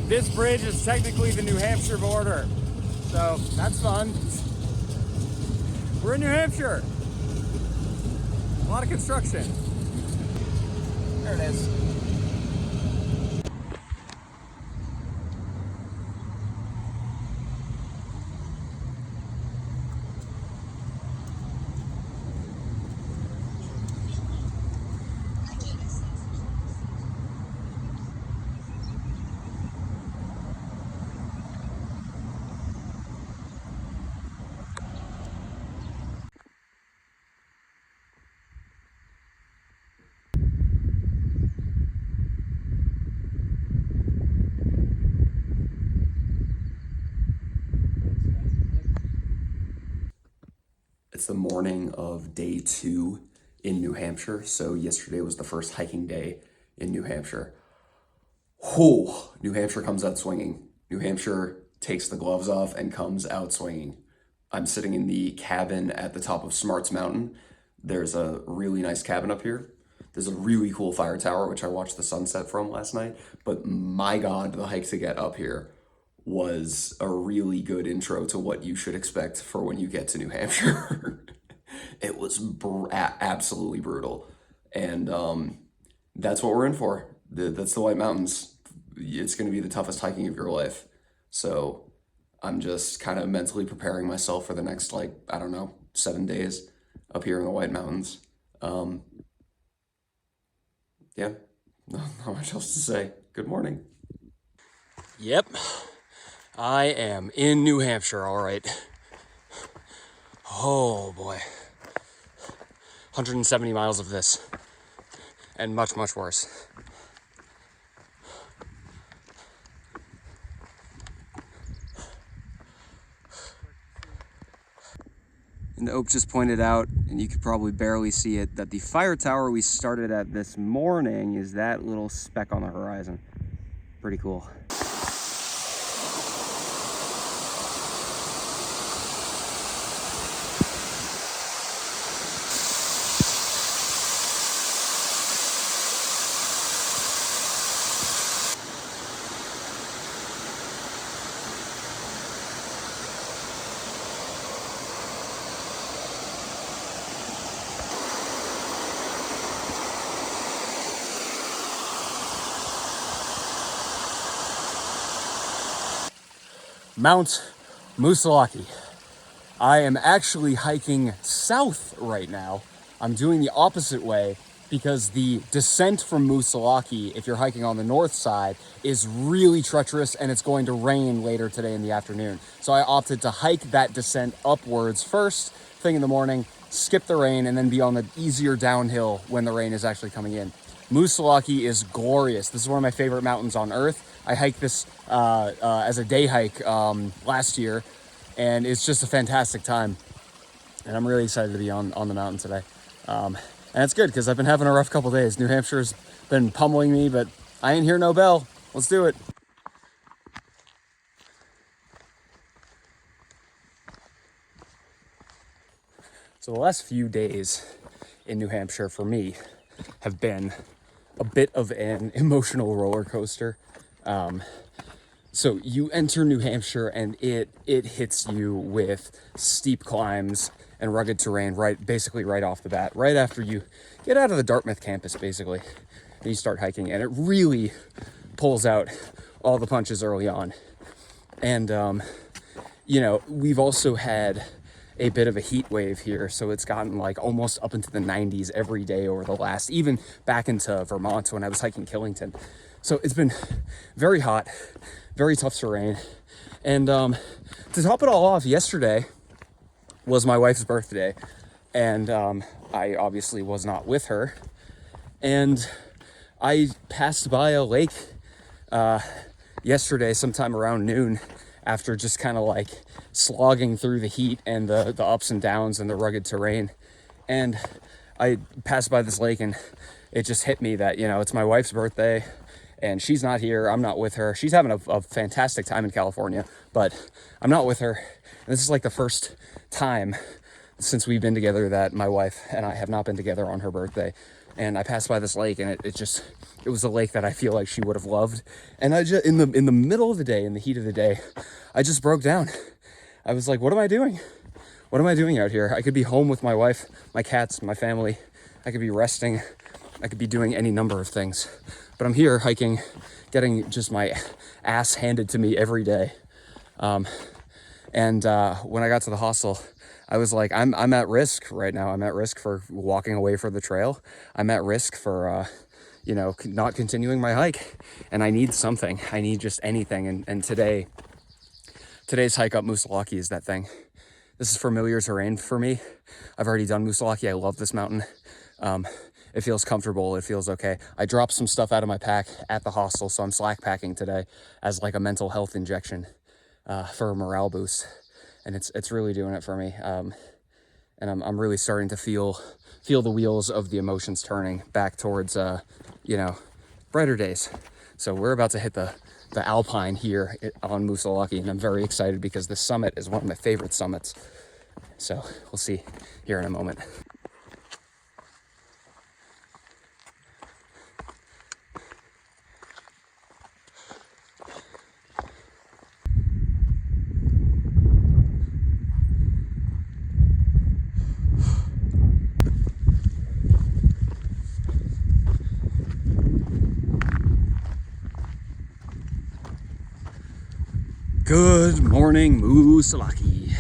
This bridge is technically the New Hampshire border, so that's fun. We're in New Hampshire. A lot of construction. There it is. It's the morning of day 2 in New Hampshire. So yesterday was the first hiking day in New Hampshire. Whew, New Hampshire comes out swinging. New Hampshire takes the gloves off and comes out swinging. I'm sitting in the cabin at the top of Smarts Mountain. There's a really nice cabin up here. There's a really cool fire tower, which I watched the sunset from last night. But my God, the hike to get up here was a really good intro to what you should expect for when you get to New Hampshire. It was absolutely brutal. And that's what we're in for. That's the White Mountains. It's going to be the toughest hiking of your life. So I'm just kind of mentally preparing myself for the next, 7 days up here in the White Mountains. Yeah, not much else to say. Good morning. Yep. I am in New Hampshire, all right. Oh boy. 170 miles of this. And much, much worse. And Ope just pointed out, and you could probably barely see it, that the fire tower we started at this morning is that little speck on the horizon. Pretty cool. Mount Moosilauke. I am actually hiking south right now. I'm doing the opposite way because the descent from Moosilauke, if you're hiking on the north side, is really treacherous and it's going to rain later today in the afternoon. So I opted to hike that descent upwards first thing in the morning, skip the rain, and then be on the easier downhill when the rain is actually coming in. Moosilauke is glorious. This is one of my favorite mountains on earth. I hiked this as a day hike last year, and it's just a fantastic time. And I'm really excited to be on the mountain today. And it's good because I've been having a rough couple days. New Hampshire's been pummeling me, but I ain't hear no bell. Let's do it. So the last few days in New Hampshire for me have been a bit of an emotional roller coaster. So you enter New Hampshire and it hits you with steep climbs and rugged terrain basically right off the bat, right after you get out of the Dartmouth campus, basically, and you start hiking, and it really pulls out all the punches early on. And, we've also had a bit of a heat wave here, so it's gotten almost up into the 90s every day over the last, even back into Vermont when I was hiking Killington. So it's been very hot, very tough terrain. And to top it all off, yesterday was my wife's birthday, and I obviously was not with her. And I passed by a lake yesterday sometime around noon after just kind of slogging through the heat and the ups and downs and the rugged terrain. And I passed by this lake and it just hit me that, it's my wife's birthday and she's not here. I'm not with her. She's having a fantastic time in California, but I'm not with her. And this is the first time since we've been together that my wife and I have not been together on her birthday. and I passed by this lake, and it was a lake that I feel like she would have loved. And I just, in the middle of the day, in the heat of the day, I just broke down. I was like, what am I doing? What am I doing out here? I could be home with my wife, my cats, my family. I could be resting. I could be doing any number of things. But I'm here hiking, getting just my ass handed to me every day. And when I got to the hostel, I was like, I'm at risk right now. I'm at risk for walking away from the trail. I'm at risk for, not continuing my hike. And I need something. I need just anything. And today's hike up Moosilauke is that thing. This is familiar terrain for me. I've already done Moosilauke. I love this mountain. It feels comfortable. It feels okay. I dropped some stuff out of my pack at the hostel, so I'm slack packing today as like a mental health injection for a morale boost. And it's really doing it for me. And I'm really starting to feel the wheels of the emotions turning back towards, brighter days. So we're about to hit the Alpine here on Moosilauke, and I'm very excited because this summit is one of my favorite summits. So we'll see here in a moment. Good morning, Moosilauke.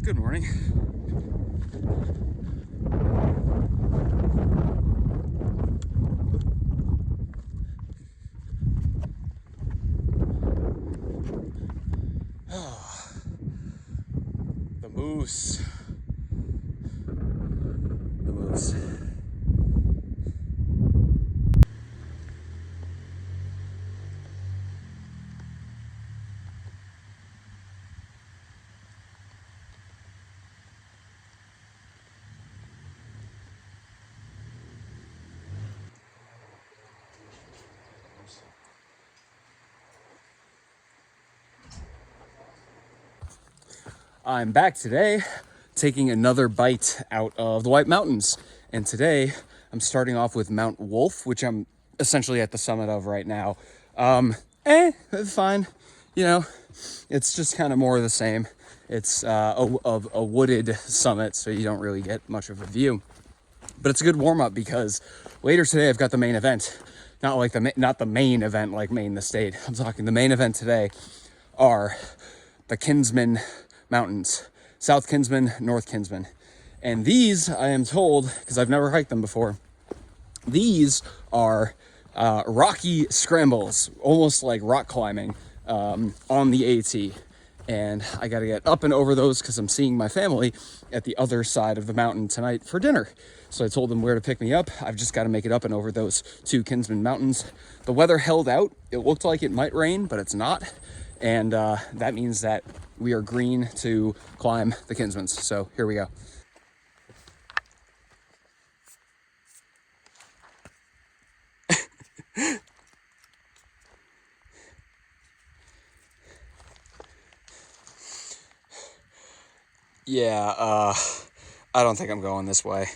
Good morning. The moose. The moose. I'm back today taking another bite out of the White Mountains. And today I'm starting off with Mount Wolf, which I'm essentially at the summit of right now. It's fine. It's just kind of more of the same. It's a wooded summit, so you don't really get much of a view. But it's a good warm up because later today I've got the main event. Not the main event like Maine the state. I'm talking the main event today are the Kinsman Mountains, South Kinsman, North Kinsman. And these, I am told, because I've never hiked them before, these are rocky scrambles, almost like rock climbing on the AT. And I got to get up and over those because I'm seeing my family at the other side of the mountain tonight for dinner. So I told them where to pick me up. I've just got to make it up and over those two Kinsman Mountains. The weather held out. It looked like it might rain, but it's not. And that means that we are green to climb the Kinsmans. So here we go. Yeah, I don't think I'm going this way.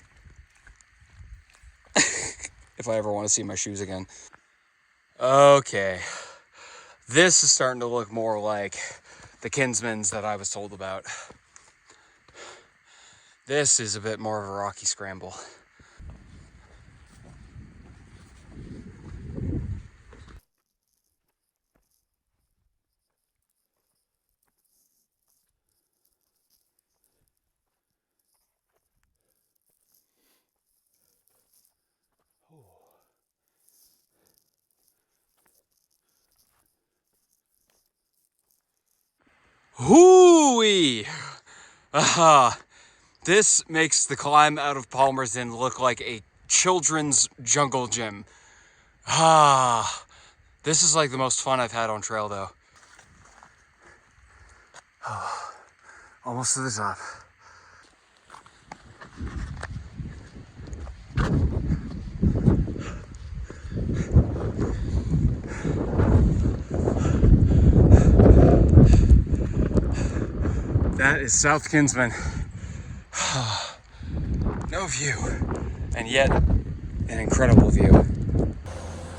If I ever want to see my shoes again. Okay. This is starting to look more like the Kinsmans that I was told about. This is a bit more of a rocky scramble. Hooey! Aha! This makes the climb out of Palmerston look like a children's jungle gym. Ah! This is like the most fun I've had on trail though. Almost to the top. That is South Kinsman. No view, and yet an incredible view.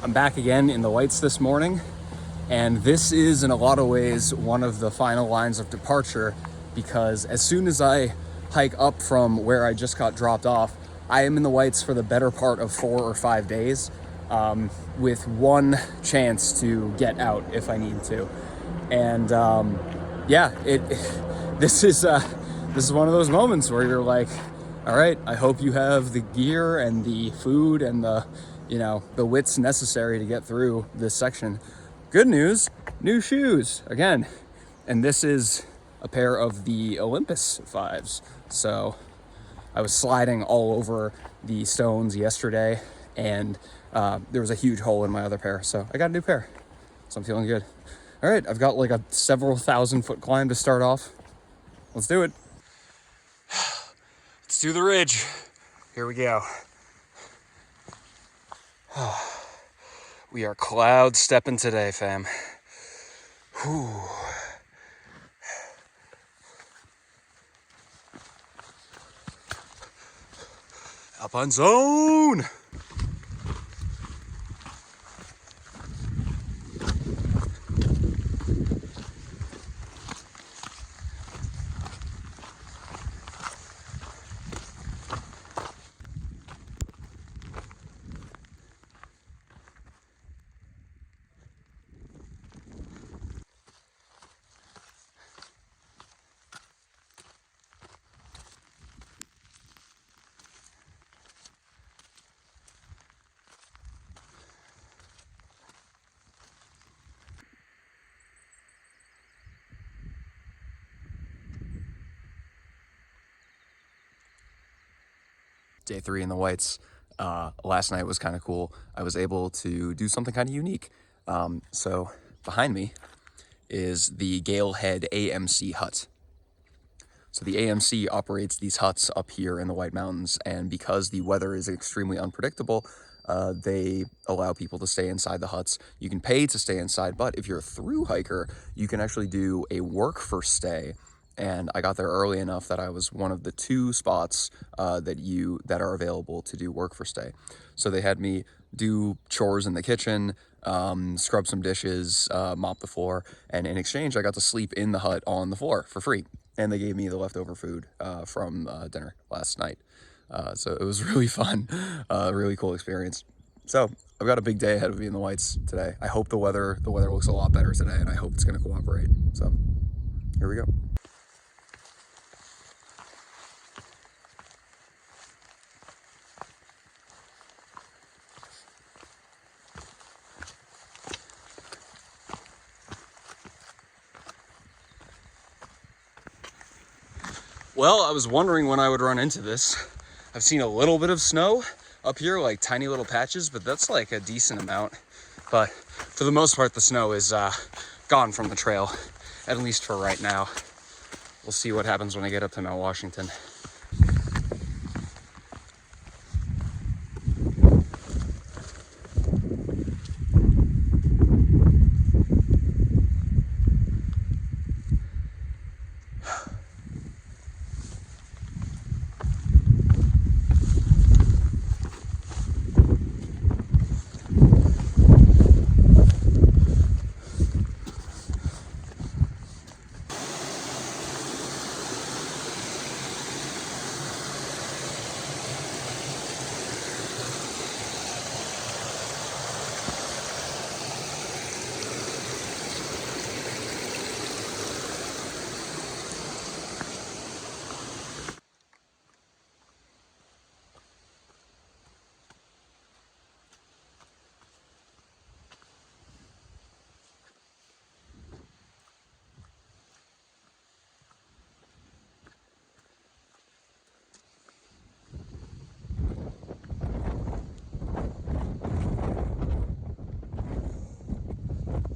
I'm back again in the Whites this morning, and this is in a lot of ways one of the final lines of departure, because as soon as I hike up from where I just got dropped off, I am in the Whites for the better part of 4 or 5 days, with one chance to get out if I need to. And yeah, this is one of those moments where you're like, all right, I hope you have the gear and the food and the wits necessary to get through this section. Good news, new shoes again, and this is a pair of the Olympus 5s. So I was sliding all over the stones yesterday, and there was a huge hole in my other pair, so I got a new pair. So I'm feeling good. All right, I've got like a several thousand-foot climb to start off. Let's do it. Let's do the ridge. Here we go. We are cloud stepping today, fam. Whew. Up on zone. Day 3 in the Whites. Last night was kind of cool. I was able to do something kind of unique. So behind me is the Gale Head AMC hut. So the AMC operates these huts up here in the White Mountains, and because the weather is extremely unpredictable, they allow people to stay inside the huts. You can pay to stay inside, but if you're a thru hiker, you can actually do a work for stay. And I got there early enough that I was one of the 2 spots that are available to do work for stay. So they had me do chores in the kitchen, scrub some dishes, mop the floor, and in exchange, I got to sleep in the hut on the floor for free. And they gave me the leftover food from dinner last night. So it was really fun, really cool experience. So I've got a big day ahead of me in the Whites today. I hope the weather looks a lot better today, and I hope it's going to cooperate. So here we go. Well, I was wondering when I would run into this. I've seen a little bit of snow up here, like tiny little patches, but that's like a decent amount. But for the most part, the snow is gone from the trail, at least for right now. We'll see what happens when I get up to Mount Washington.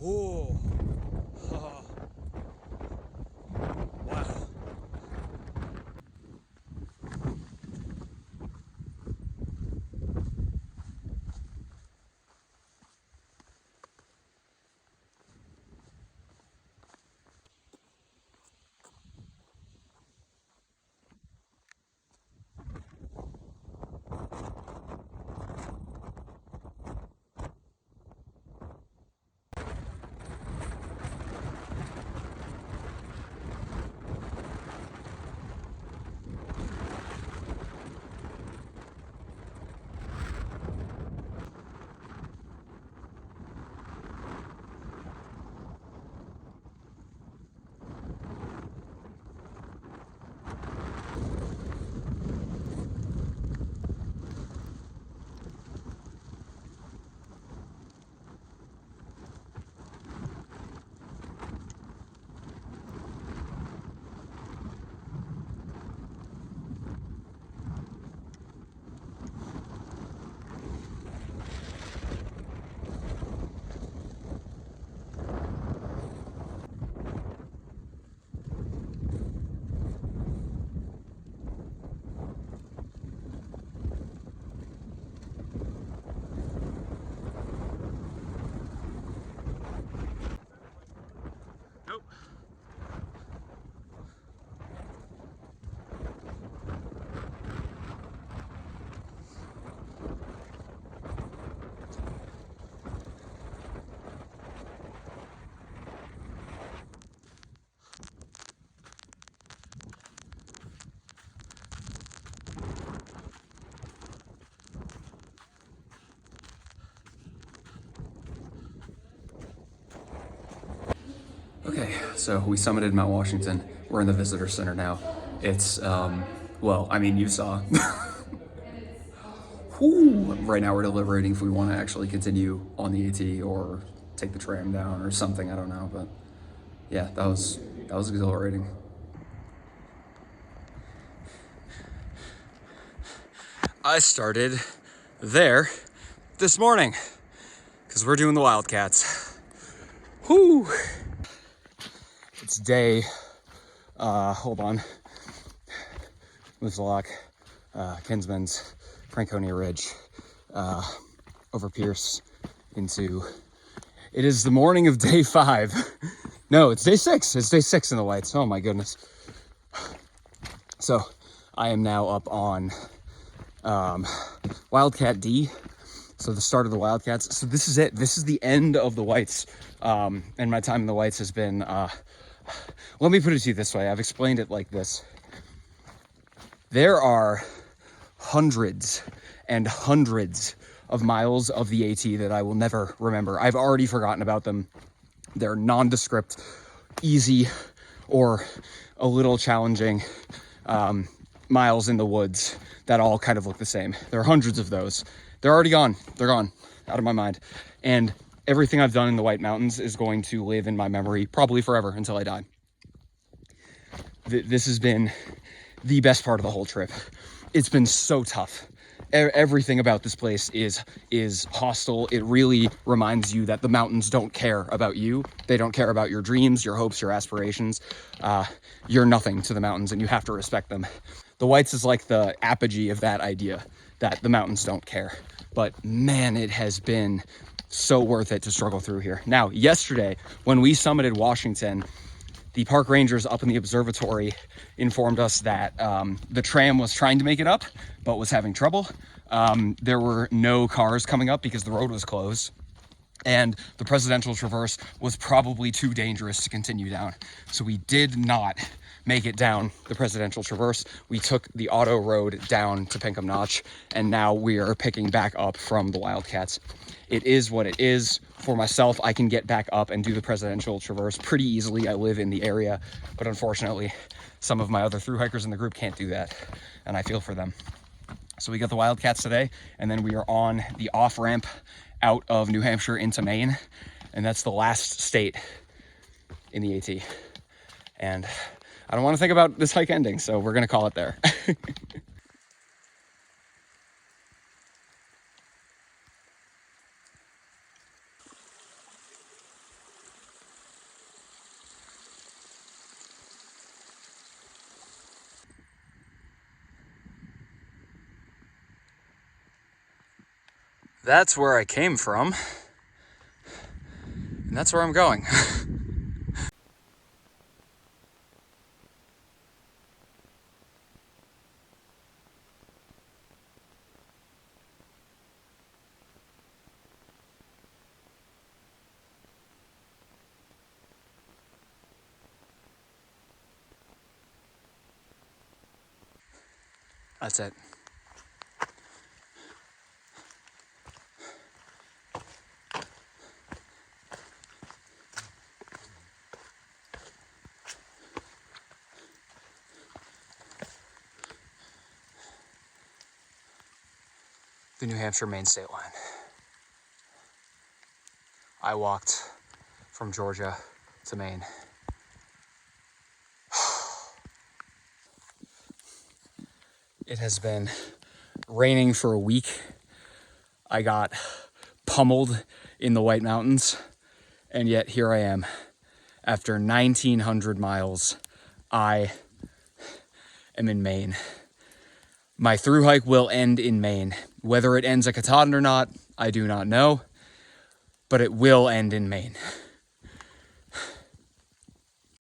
Oh, wow. Okay, so we summited Mount Washington. We're in the visitor center now. It's, well, I mean, you saw. Whew. Right now we're deliberating if we want to actually continue on the AT or take the tram down or something, I don't know, but yeah, that was exhilarating. I started there this morning because we're doing the Wildcats. Whoo! It's day, hold on, Moose Kinsman's, Franconia Ridge, over Pierce into, it is the morning of day 5. No, it's day 6. It's day 6 in the lights. Oh my goodness. So I am now up on Wildcat D. So the start of the Wildcats. So this is it. This is the end of the Whites. And my time in the Whites has been, let me put it to you this way. I've explained it like this. There are hundreds and hundreds of miles of the AT that I will never remember. I've already forgotten about them. They're nondescript, easy, or a little challenging miles in the woods that all kind of look the same. There are hundreds of those. They're already gone. They're gone, out of my mind. And everything I've done in the White Mountains is going to live in my memory probably forever until I die. This has been the best part of the whole trip. It's been so tough. Everything about this place is hostile. It really reminds you that the mountains don't care about you. They don't care about your dreams, your hopes, your aspirations. You're nothing to the mountains and you have to respect them. The Whites is like the apogee of that idea, that the mountains don't care. But man, it has been so worth it to struggle through here. Now, yesterday, when we summited Washington, the park rangers up in the observatory informed us that the tram was trying to make it up, but was having trouble. There were no cars coming up because the road was closed. And the Presidential Traverse was probably too dangerous to continue down. So we did not make it down the Presidential Traverse. We took the auto road down to Pinkham Notch, and now we are picking back up from the Wildcats. It is what it is. For myself, I can get back up and do the Presidential Traverse pretty easily. I live in the area, but unfortunately, some of my other thru hikers in the group can't do that, and I feel for them. So we got the Wildcats today, and then we are on the off-ramp out of New Hampshire into Maine, and that's the last state in the AT. And I don't want to think about this hike ending, so we're going to call it there. That's where I came from, and that's where I'm going. That's it. The New Hampshire Maine state line. I walked from Georgia to Maine. It has been raining for a week. I got pummeled in the White Mountains, and yet here I am. After 1,900 miles, I am in Maine. My thru hike will end in Maine. Whether it ends at Katahdin or not, I do not know, but it will end in Maine.